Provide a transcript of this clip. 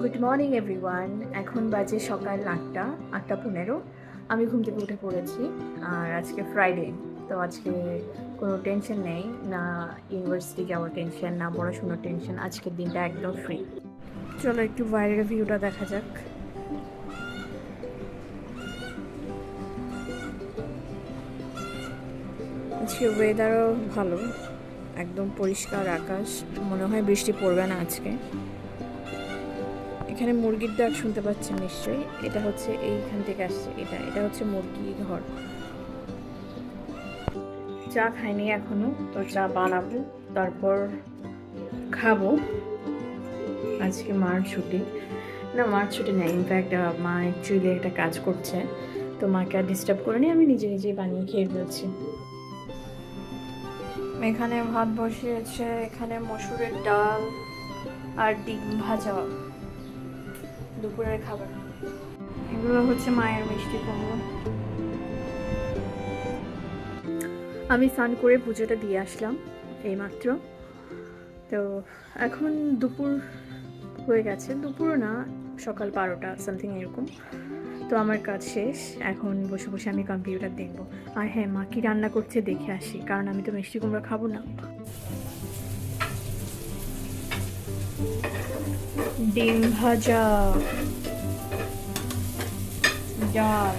Good morning everyone. এখন বাজে সকাল 8টা 15। আমি ঘুম থেকে উঠে পড়েছি। আর আজকে ফ্রাইডে, তো আজকে কোনো টেনশন নেই, না ইউনিভার্সিটি যাওয়ার টেনশন, না পড়াশোনার টেনশন। আজকের দিনটা একদম ফ্রি। চলো একটু বাইরের ভিউটা দেখা যাক। আজকে ওয়েদারও ভালো, একদম পরিষ্কার আকাশ, মনে হয় বৃষ্টি পড়বে না আজকে। এখানে মুরগির ডাক শুনতে পাচ্ছেন নিশ্চয়ই, এটা হচ্ছে এইখান থেকে আসছে, এটা এটা হচ্ছে মুরগি ঘর। চা খাইনি এখনো, তো চা বানাবো, তারপর খাবো। আজকে মার ছুটি, না মার ছুটি নেই, ইনফ্যাক্ট মা অ্যাকচুয়ালি একটা কাজ করছে, তো মাকে আর ডিস্টার্ব করিনি, আমি নিজে নিজেই বানিয়ে খেয়ে ফেলছি। এখানে ভাত বসিয়েছে, এখানে মসুরের ডাল আর ডিম ভাজা, দুপুরের খাবার। এগুলো হচ্ছে মায়ের মিষ্টি কুমড়ো। আমি স্নান করে পুজোটা দিয়ে আসলাম এইমাত্র। তো এখন দুপুর হয়ে গেছে, দুপুরও না, সকাল 12টা সামথিং এরকম। তো আমার কাজ শেষ, এখন বসে বসে আমি কম্পিউটার দেখবো। আর হ্যাঁ, মা কি রান্না করছে দেখে আসি, কারণ আমি তো মিষ্টি কুমড়া খাবো না। ডিম ভাজা, ডাল,